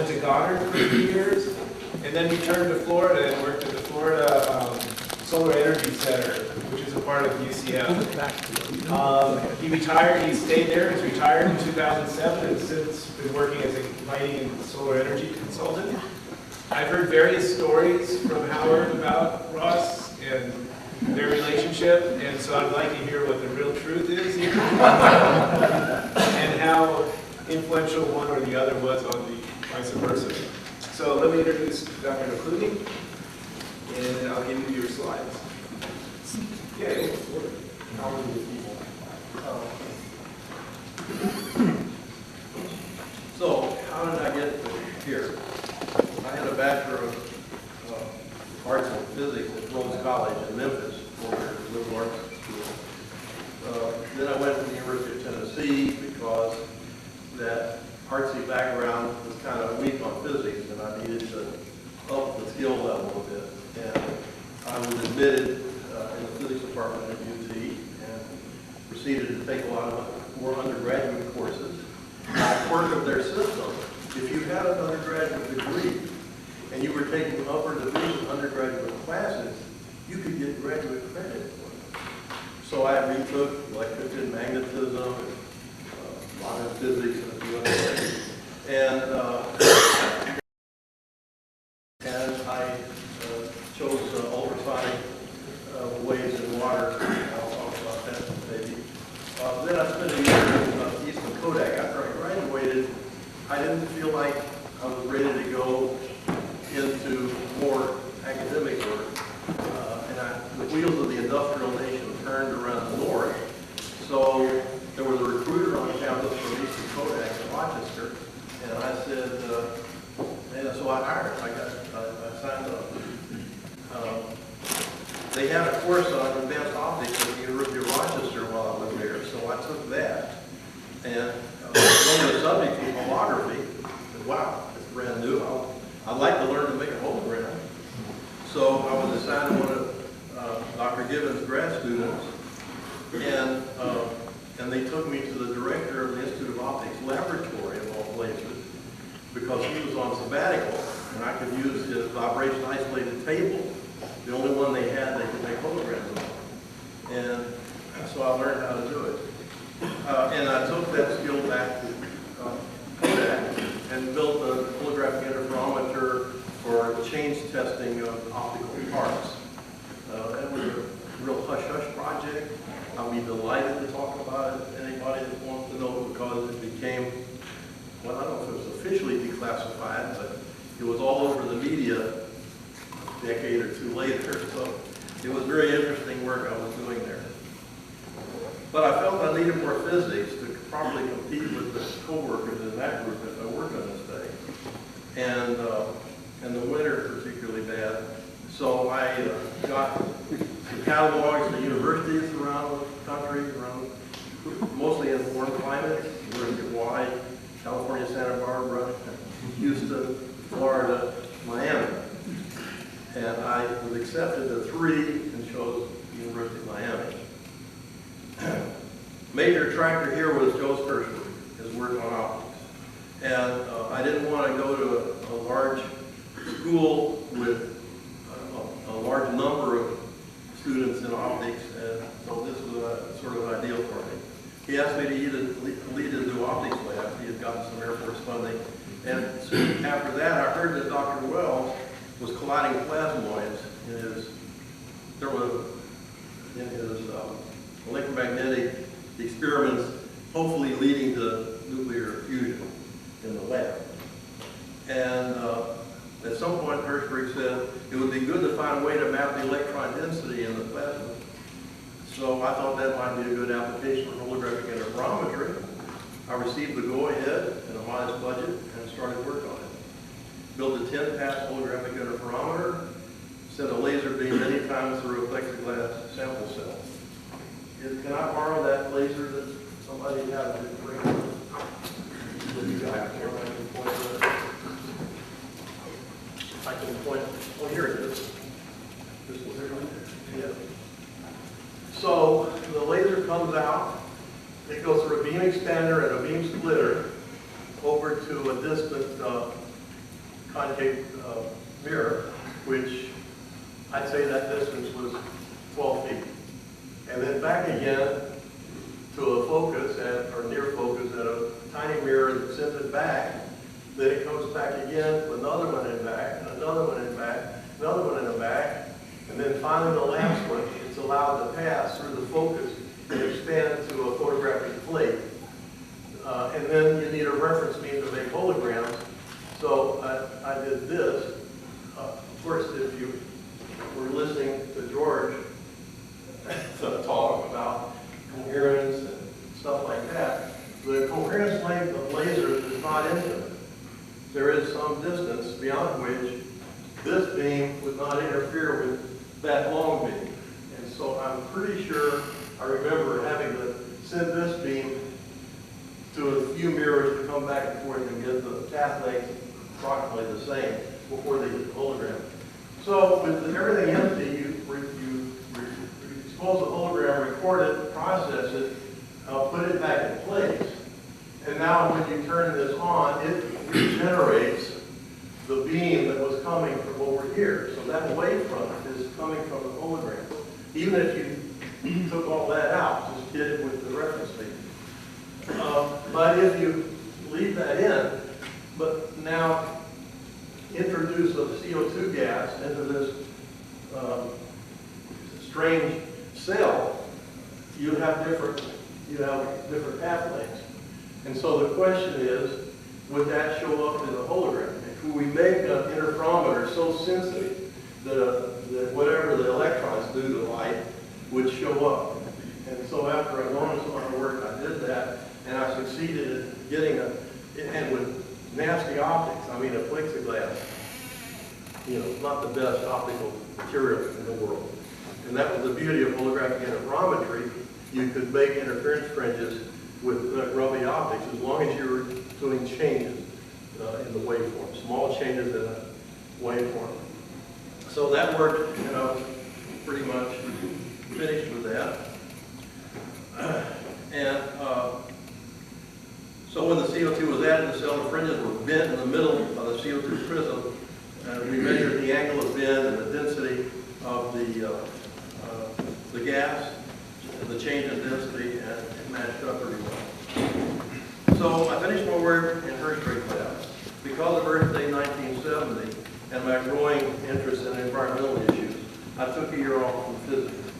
went to Goddard for a few years, and then returned to Florida and worked at the Florida Solar Energy Center, which is a part of UCF. He retired, he stayed there, he's retired in 2007, and since been working as a lighting and solar energy consultant. I've heard various stories from Howard about Ross and their relationship, and so I'd like to hear what the real truth is here, and how influential one or the other was on the vice versa. So let me introduce Dr. McCluney, and I'll give you your slides. Yay. How are the people? So, how did I get here? I had a Bachelor of Arts in Physics at Rhodes College in Memphis, over at Liberal Arts School. Then I went to the University of Tennessee because that artsy background was kind of weak on physics, and I needed to up the skill level a bit. And I was admitted in the physics department at UT and proceeded to take a lot of more undergraduate courses. The quirk of their system, if you had an undergraduate degree and you were taking upper division undergraduate classes, you could get graduate credit for it. So I retook electricity and magnetism, and modern physics, and a few other things. And I chose ultrasonic waves in water. I'll talk about that maybe. Then I spent a year in Eastman Kodak. After I graduated, I didn't feel like I was ready to go into more academic work. The wheels of the industrial nation turned around the north. So there was a recruiter on campus from Eastman Kodak in Rochester, and I said, and so I hired. I signed up. They had a course on advanced optics at the University of Rochester while I was there, so I took that. And one of the subjects was holography. I said, wow, it's brand new. I'd like to learn to make a hologram. So I was assigned to one of Dr. Gibbons' grad students, and they took me to the director of the Institute of Optics laboratory of all places, because he was on sabbatical, and I could use his vibration isolated table, the only one they had they could make holograms on. And so I learned how to do it. And I took that skill back to Kodak and built a holographic interferometer for change testing of optical parts. That was a real hush-hush project. I'll be delighted to talk about it to anybody that wants to know, because it became, well, I don't know if it was officially declassified, but it was all over the media a decade or two later. So it was very interesting work I was doing there. But I felt I needed more physics to properly compete with the co-workers in that group as I worked on this thing. And the winter particularly bad. So I got some catalogs for universities around the country, mostly in warm climates, University of Hawaii, California, Santa Barbara, Houston, Florida, Miami. And I was accepted to 3 and chose the University of Miami. Major attractor here was Joe Sturchberg, his work on optics. And I didn't want to go to a large school with a large number of students in optics, and so this was sort of ideal for me. He asked me to lead a new optics lab. He had gotten some Air Force funding. And soon after that, I heard that Dr. Wells was colliding plasmoids in his electromagnetic experiments, hopefully leading to nuclear fusion in the lab. And at some point, Hirschberg said it would be good to find a way to map the electron density in the plasma. So I thought that might be a good application for holographic interferometry. I received the go-ahead in a modest budget and started work on it. Built a 10-pass holographic interferometer, sent a laser beam many times through a plexiglass sample cell. Can I borrow that laser that somebody had to bring? I can point. Oh, here it is. This was there, right there. Yeah. So the laser comes out. It goes through a beam expander and a beam splitter over to a distant concave mirror, which I'd say that distance was 12 feet. And then back again to a focus or near focus at a tiny mirror that sends it back. Then it comes back again with another one in back, and another one in back, another one in the back, and then finally the last one, it's allowed to pass through the focus and expand to a photographic plate. And then you need a reference beam to make holograms. So I did this. Of course, if you were listening to George talk about coherence and stuff like that, the coherence length of lasers is not infinite. There is some distance beyond which this beam would not interfere with that long beam. And so I'm pretty sure I remember having to send this beam to a few mirrors to come back and forth and get the path length approximately the same before they hit the hologram. So with everything empty, you expose the hologram, record it, process it, put it back in place. And now when you turn this on, it regenerates the beam that was coming from over here. So that wavefront is coming from the hologram. Even if you took all that out, just did it with the reference beam. But if you leave that in, but now introduce a CO2 gas into this strange cell, you have different path lengths. And so the question is, would that show up in the hologram? Could we make an interferometer so sensitive that whatever the electrons do to light would show up? And so after an enormous amount of work, I did that, and I succeeded in getting and with nasty optics, I mean a plexiglass, not the best optical material in the world. And that was the beauty of holographic interferometry. You could make interference fringes with grubby optics as long as you were doing changes in the waveform, small changes in the waveform. So that worked, and I was pretty much finished with that. So when the CO2 was added, the cell, the fringes were bent in the middle of the CO2 prism. We measured the angle of bend and the density of the gas, the change in density, and it matched up pretty well. So I finished my work in Hurst lab. Because of Earth Day 1970 and my growing interest in environmental issues, I took a year off from physics.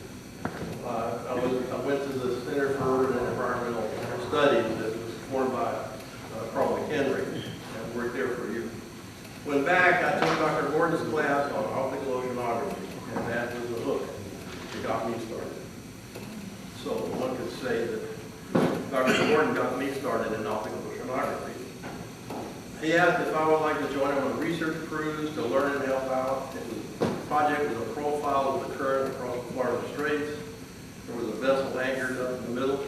I went to the Center for Urban and Environmental Studies that was formed by Carl McHenry and worked there for a year. Went back, I took Dr. Gordon's class on optical oceanography, and that was the hook that got me started. So one could say that Dr. Gordon got me started in optical oceanography. He asked if I would like to join him on a research cruise to learn and help out. The project was a profile of the current across the Florida Straits. There was a vessel anchored up in the middle.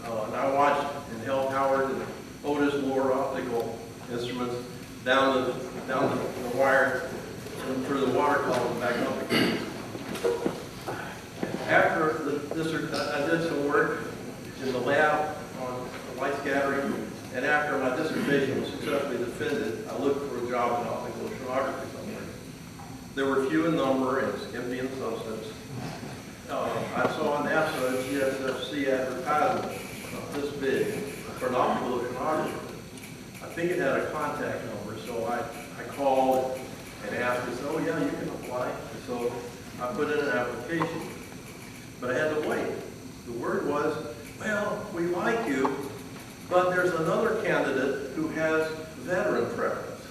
And I watched and held Howard and Otis lower optical instruments down the wire and through the water column and back up again. After I did some work in the lab on light scattering, and after my dissertation was successfully defended, I looked for a job in optical oceanography somewhere. There were few in number and skimpy in substance. I saw an NASA GSFC advertisement this big for an optical oceanographer. I think it had a contact number, so I called and asked, and said, oh yeah, you can apply. And so I put in an application, but I had to wait. The word was, well, we like you, but there's another candidate who has veteran preference.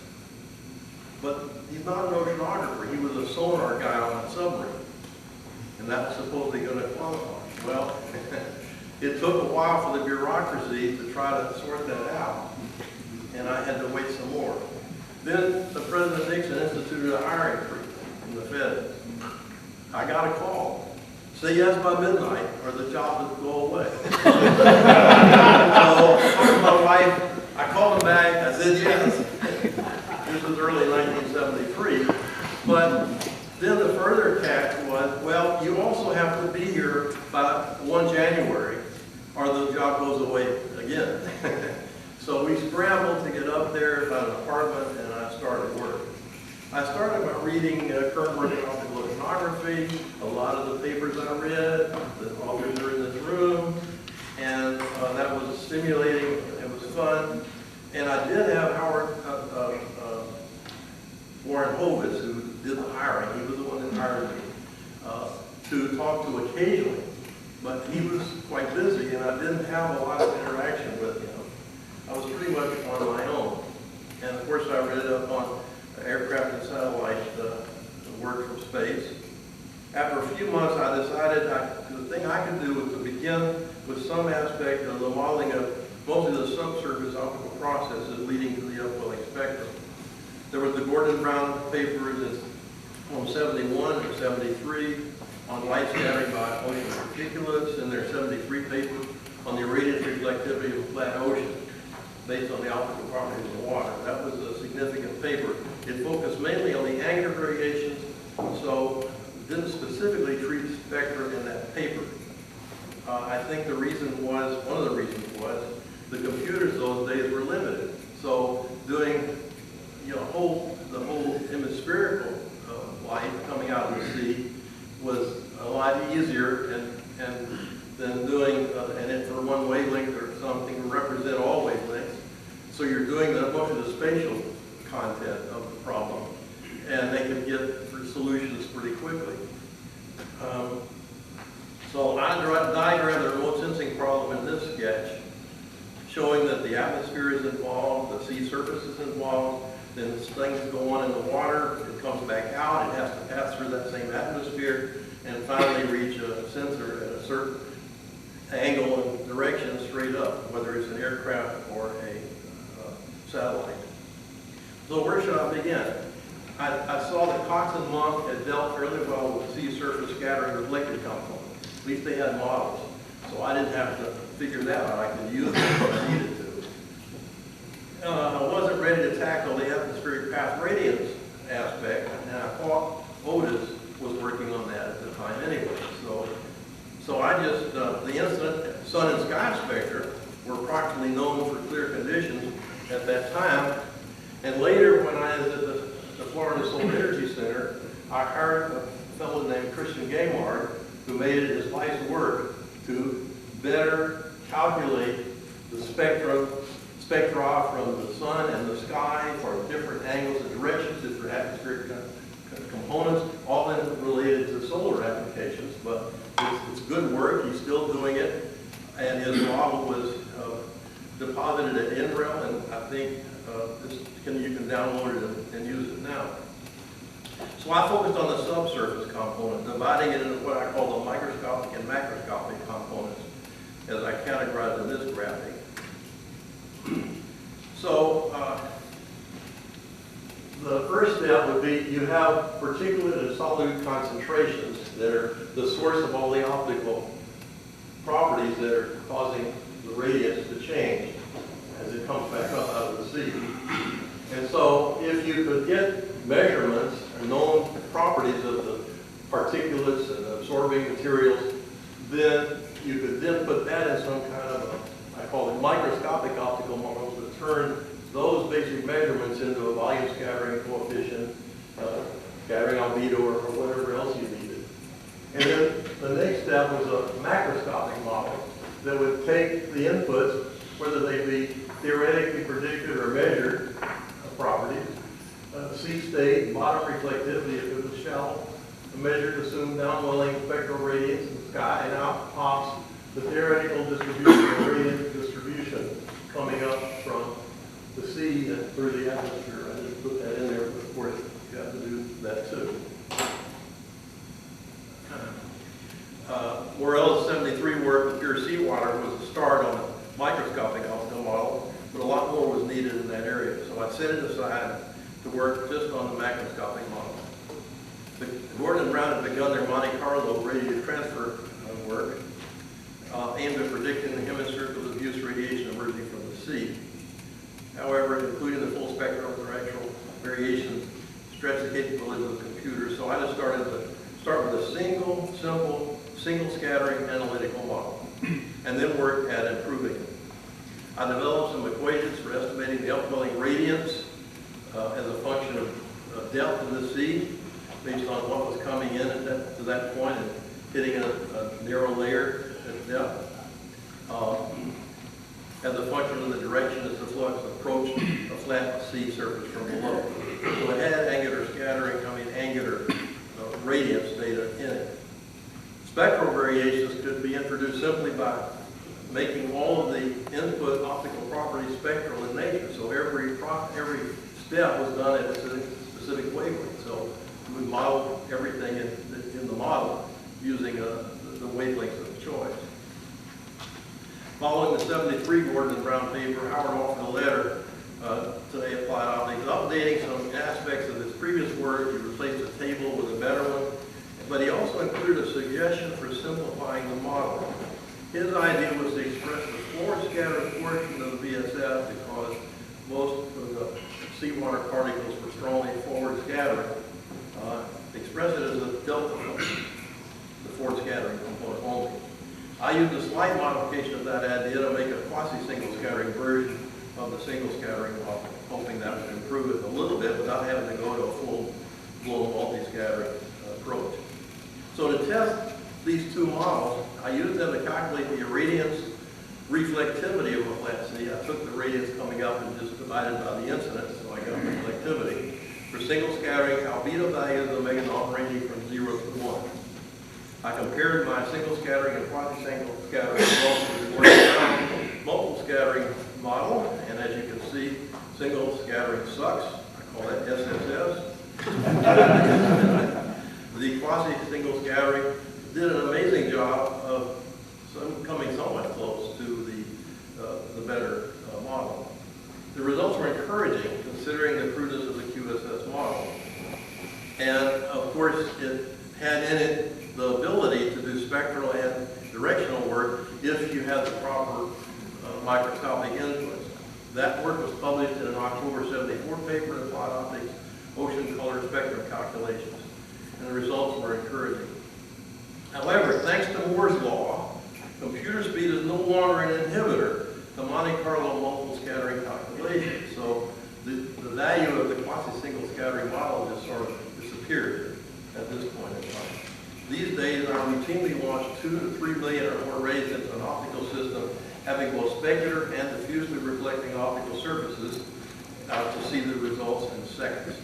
But he's not an oceanographer. He was a sonar guy on a submarine. And that was supposedly going to qualify. Well, it took a while for the bureaucracy to try to sort that out. And I had to wait some more. Then the President Nixon instituted a hiring freeze in the Fed. I got a call. Say yes by midnight or the job will go away. So I told my wife, I called him back, I said yes. This was early 1973. But then the further catch was, well, you also have to be here by 1 January or the job goes away again. So we scrambled to get up there, found an apartment and I started work. I started by reading current work in optical oceanography, a lot of the papers I read, the authors are in this room, and that was stimulating, it was fun. And I did have Warren Hovis, who did the hiring, he was the one that hired me, to talk to occasionally. But he was quite busy, and I didn't have a lot of interaction with him. I was pretty much on my own. And of course, I read up on aircraft and satellite work from space. After a few months, I decided the thing I could do was to begin with some aspect of the modeling of mostly the subsurface optical processes leading to the upwelling spectrum. There was the Gordon Brown papers from 71 and 73 on light scattering by ocean particulates, and their 73 paper on the irradiance reflectivity of a flat ocean based on the optical properties of the water. That was a significant paper. It focused mainly on the angular variations, so didn't specifically treat spectra in that paper. I think the reason was, one of the reasons was, the computers those days were limited. So doing, the whole hemispherical light coming out of the sea was a lot easier than doing, and it for one wavelength or something to represent all wavelengths. So you're doing much of the spatial content of the problem, and they can get solutions pretty quickly. So I diagrammed the remote sensing problem in this sketch, showing that the atmosphere is involved, the sea surface is involved, then things go on in the water, it comes back out, it has to pass through that same atmosphere, and finally reach a sensor at a certain angle and direction straight up, whether it's an aircraft or a satellite. So where should I begin? I saw that Cox and Monk had dealt fairly well with sea surface scattering reflected component. At least they had models. So I didn't have to figure that out. I could use it if I needed to. I wasn't ready to tackle the atmospheric path radiance aspect, and I thought Otis was working on that at the time anyway. So I just, the incident, sun and sky spectra were approximately known for clear conditions at that time. And later, when I was at the Florida Solar Energy Center, I hired a fellow named Christian Gaymard, who made it his life's work to better calculate the spectra from the sun and the sky for different angles and directions, different atmospheric components, all related to solar applications. But it's good work. He's still doing it, and his model was deposited at NREL, and I think you can download it and use it now. So I focused on the subsurface component, dividing it into what I call the microscopic and macroscopic components, as I categorized in this graphic. So the first step would be you have particulate and solute concentrations that are the source of all the optical properties that are causing the radiance to change as it comes back up out of the sea. And so if you could get measurements and known properties of the particulates and absorbing materials, then you could then put that in some kind of I call it microscopic optical models that turn those basic measurements into a volume scattering coefficient, scattering albedo, or whatever else you needed. And then the next step was a macroscopic model that would take the inputs, whether they be theoretically predicted or measured properties, sea state, bottom reflectivity if it was shallow, measured assumed downwelling spectral radiance in the sky, and out pops the theoretical distribution of radiant distribution coming up from the sea and through the atmosphere. I just put that in there, but of course you have to do that too. Morella's 73 work with pure seawater was a start on a microscopic optical model, but a lot more was needed in that area. So I set it aside to work just on the macroscopic model. Gordon and Brown had begun their Monte Carlo radiative transfer work aimed at predicting the hemispherical diffuse radiation emerging from the sea. However, including the full spectrum of directional variation stretched the capability of the computer. So I just started to start with a simple, single scattering analytical model, and then work at improving it. I developed some equations for estimating the upwelling radiance as a function of depth of the sea, based on what was coming in at to that point and hitting a narrow layer at depth. As a function of the direction as the flux approached a flat sea surface from below. So it had angular scattering, angular radiance data in it. Spectral variations could be introduced simply by making all of the input optical properties spectral in nature. So every step was done at a specific wavelength. So we modeled everything in the model using the wavelengths of choice. Following the 73 Gordon and Brown paper, Howard offered a letter to Applied Optics, updating some aspects of his previous work. He replaced the table with a better one, but he also included a suggestion for simplifying the model. His idea was to express the forward scattered portion of the VSF because most of the seawater particles were strongly forward scattering. Express it as a delta function, the forward scattering component only. I used a slight modification of that idea to make a quasi-single scattering version of the single scattering model, hoping that would improve it a little bit without having to go to a full-blown multi-scattering approach. So to test these two models, I used them to calculate the irradiance reflectivity of a flat sea. I took the radiance coming up and just divided by the incidence, so I got reflectivity. For single scattering, albedo values of omega naught ranging from 0 to 1. I compared my single scattering and quasi-single scattering results with the multiple scattering model, and as you can see, single scattering sucks. I call that SSS. The quasi-single scattering did an amazing job of coming somewhat close to the better model. The results were encouraging, considering the crudeness of the QSS model. And of course, it had in it the ability to do spectral and directional work if you had the proper microscopic inputs. That work was published in an October 74 paper in Applied Optics Ocean Color Spectrum Calculations, and the results were encouraging. However, thanks to Moore's law, computer speed is no longer an inhibitor to Monte Carlo multiple scattering calculations. So the value of the quasi-single scattering model just sort of disappeared at this point in time. These days, I routinely launch 2 to 3 million or more rays into an optical system, having both specular and diffusely reflecting optical surfaces to see the results in seconds.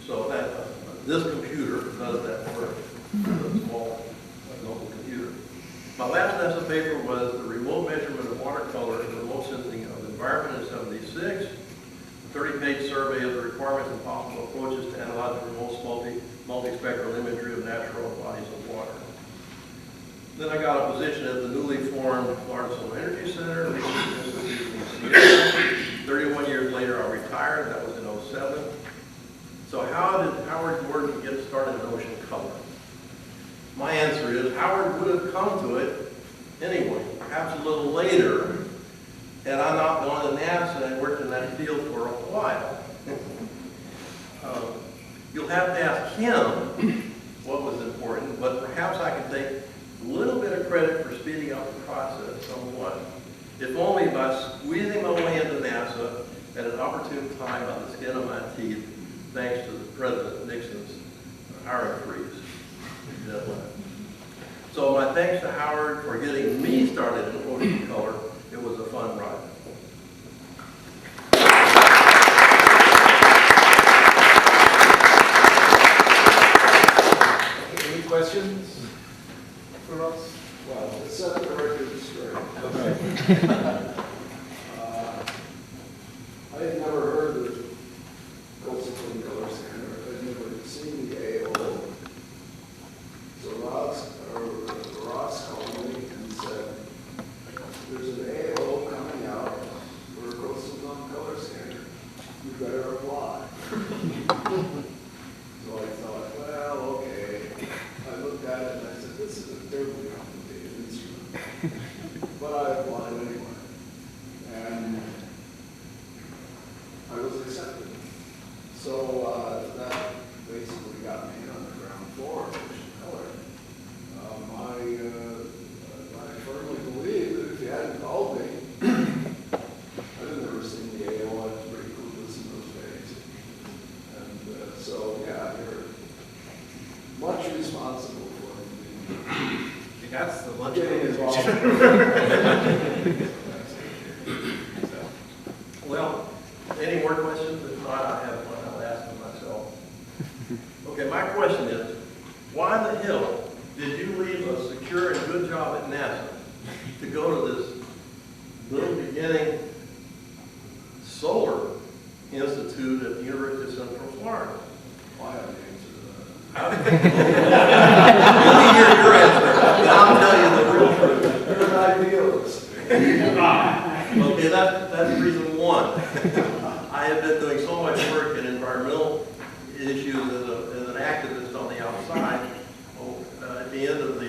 So that this computer does that work. A small local computer. My last NASA paper was the remote measurement of watercolor and remote sensing of environment in '76. A 30-page survey of the requirements and possible approaches to analyze the remote multispectral imagery of natural bodies of water. Then I got a position at the newly formed Florida Solar Energy Center, Research Institute in Seattle. 31 years later, I retired. That was in '07. So how did Howard Gordon get started in ocean color? My answer is Howard would have come to it anyway, perhaps a little later, had I not gone to NASA and worked in that field for a while. You'll have to ask him what was important, but perhaps I can take a little bit of credit for speeding up the process somewhat, if only by squeezing my way into NASA at an opportune time by the skin of my teeth, thanks to President Nixon's hiring freeze. So my thanks to Howard for getting me started in ocean color. It was a fun ride. Any questions for us? Well, to set the record straight. Okay. I had never heard of coastal color standard. I'd never seen the AO. So Ross called me and said, there's an AO coming out for a coastal color standard. You better apply. So I thought, well, okay. I looked at it and I said, this is a terribly complicated instrument. But I applied anyway. And I was accepted. So that basically got me on the ground floor of ocean color. I firmly believe that if you hadn't called me, I'd have never seen the AO. I was pretty clueless in those days. responsible for him. That's the lunch. Getting involved. Well, any more questions? If not, I have one I'll ask them myself. Okay, my question is, why the hell did you leave a secure and good job at NASA to go to this little beginning solar institute at the University of Central Florida? Well, I have an answer to Let me hear your answer, and I'll tell you the real truth. that. You're an idealist. Okay, that's reason one. I have been doing so much work in environmental issues as an activist on the outside. At the end of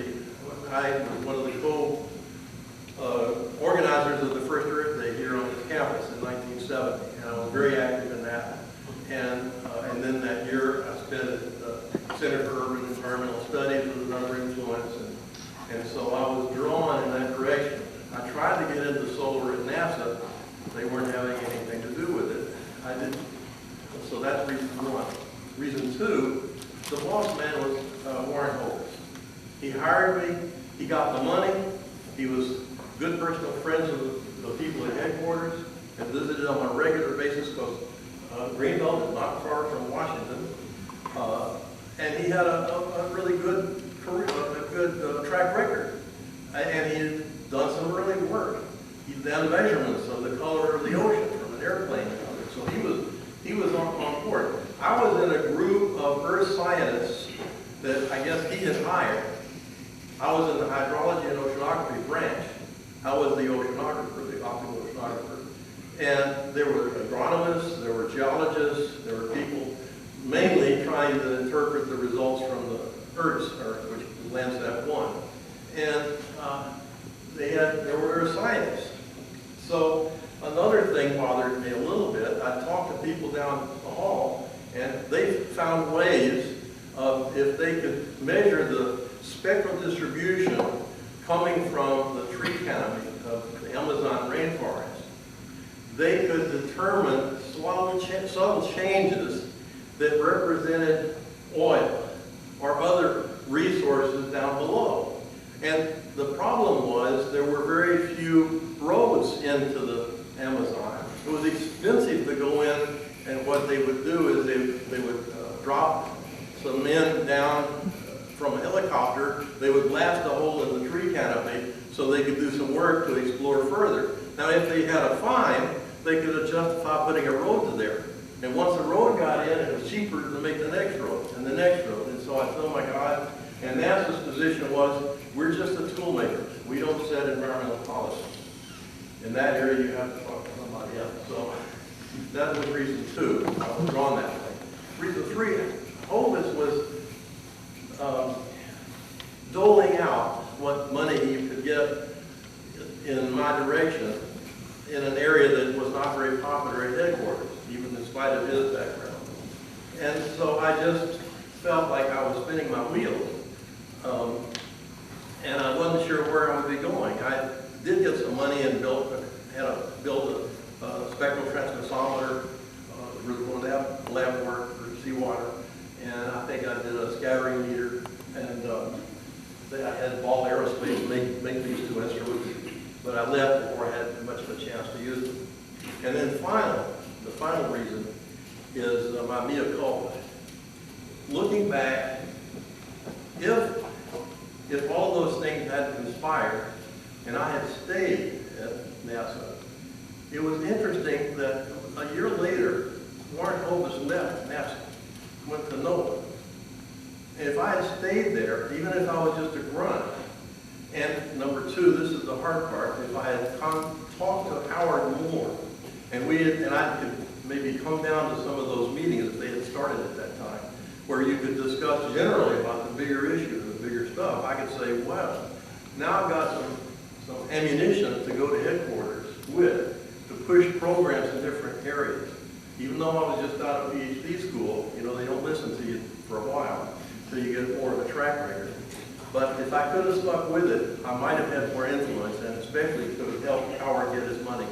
I was one of the co-organizers of the first Earth Day here on this campus in 1970, and I was very active in that. And then that year I spent at the Center for Urban Environmental Studies with another influence, and so I was drawn in that direction. I tried to get into solar at NASA. They weren't having anything to do with it. I didn't. So that's reason one. Reason two, the boss man was Warren Hovis. He hired me. He got the money. He was good personal friends with the people at headquarters and visited them on a regular basis because Greenbelt is not far from Washington. And he had a really good career, a good track record. And he had done some early work. He'd done measurements of the color of the ocean from an airplane. So he was on board. I was in a group of earth scientists that I guess he had hired. I was in the hydrology and oceanography branch. I was the oceanographer, the optical oceanographer. And there were agronomists, there were geologists, there were people mainly trying to interpret the results from the Earth, which is Landsat 1. And there were earth scientists. So another thing bothered me a little bit. I talked to people down the hall, and they found ways of, if they could measure the spectral distribution coming from the tree canopy of the Amazon rainforest, they could determine subtle changes that represented oil or other resources down below. And the problem was there were very few roads into the Amazon. It was expensive to go in, and what they would do is they would drop some men down from a helicopter. They would blast a hole in the tree canopy so they could do some work to explore further. Now, if they had a fine, they could have justified putting a road to there. And once the road got in, it was cheaper to make the next road and the next road. And so I thought, oh my God. And NASA's position was, we're just the tool makers. We don't set environmental policy. In that area, you have to talk to somebody else. So that was reason two. I was drawn that way. Reason three, Hovis was doling out what money you could get in my direction in an area that was not very popular at headquarters, even in spite of his background. And so I just felt like I was spinning my wheels. And I wasn't sure where I would be going. I did get some money and built a spectral transmissometer, lab work for seawater, and I think I did a scattering meter, and I had Ball Aerospace make these two instruments, but I left before I had much of a chance to use them. And then the final reason is my mea culpa. Looking back, if all those things had conspired and I had stayed at NASA, it was interesting that a year later, Warren Hovis left NASA, went to NOAA. And if I had stayed there, even if I was just a grunt, and number two, this is the hard part, if I had talked to Howard more, and I could maybe come down to some of those meetings if they had started at that time, where you could discuss generally about the bigger issues, the bigger stuff, I could say, wow, now I've got some ammunition to go to headquarters with to push programs in different areas. Even though I was just out of PhD school, they don't listen to you for a while until you get more of a track record. But if I could have stuck with it, I might have had more influence, and especially could have helped Howard get his money.